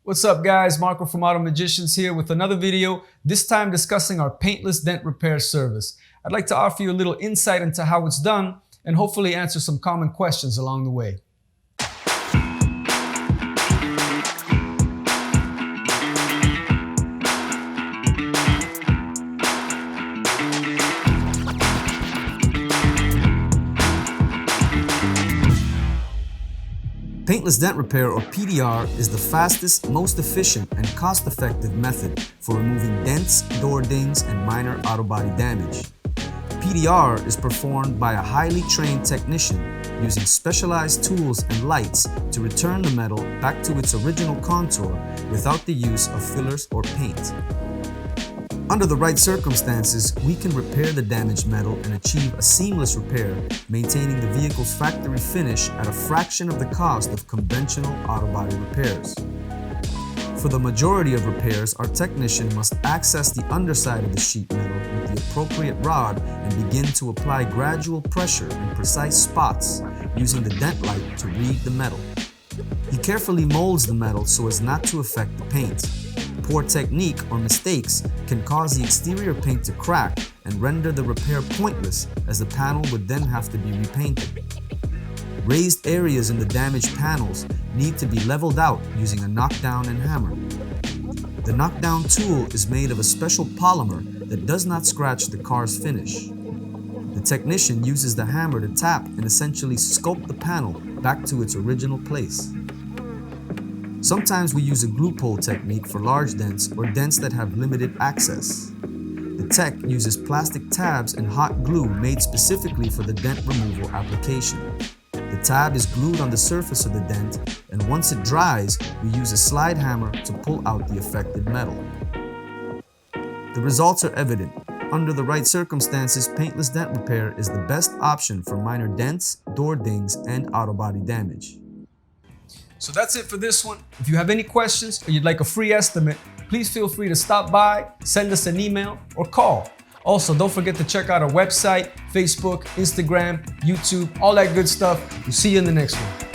What's up guys, Marco from Auto Magicians here with another video, this time discussing our paintless dent repair service. I'd like to offer you a little insight into how it's done and hopefully answer some common questions along the way. Paintless dent repair, or PDR, is the fastest, most efficient, and cost-effective method for removing dents, door dings, and minor auto body damage. PDR is performed by a highly trained technician using specialized tools and lights to return the metal back to its original contour without the use of fillers or paint. Under the right circumstances, we can repair the damaged metal and achieve a seamless repair, maintaining the vehicle's factory finish at a fraction of the cost of conventional auto body repairs. For the majority of repairs, our technician must access the underside of the sheet metal with the appropriate rod and begin to apply gradual pressure in precise spots using the dent light to read the metal. He carefully molds the metal so as not to affect the paint. Poor technique or mistakes can cause the exterior paint to crack and render the repair pointless, as the panel would then have to be repainted. Raised areas in the damaged panels need to be leveled out using a knockdown and hammer. The knockdown tool is made of a special polymer that does not scratch the car's finish. The technician uses the hammer to tap and essentially sculpt the panel back to its original place. Sometimes we use a glue pull technique for large dents or dents that have limited access. The tech uses plastic tabs and hot glue made specifically for the dent removal application. The tab is glued on the surface of the dent, and once it dries, we use a slide hammer to pull out the affected metal. The results are evident. Under the right circumstances, paintless dent repair is the best option for minor dents, door dings, and auto body damage. So that's it for this one. If you have any questions or you'd like a free estimate, please feel free to stop by, send us an email, or call. Also, don't forget to check out our website, Facebook, Instagram, YouTube, all that good stuff. We'll see you in the next one.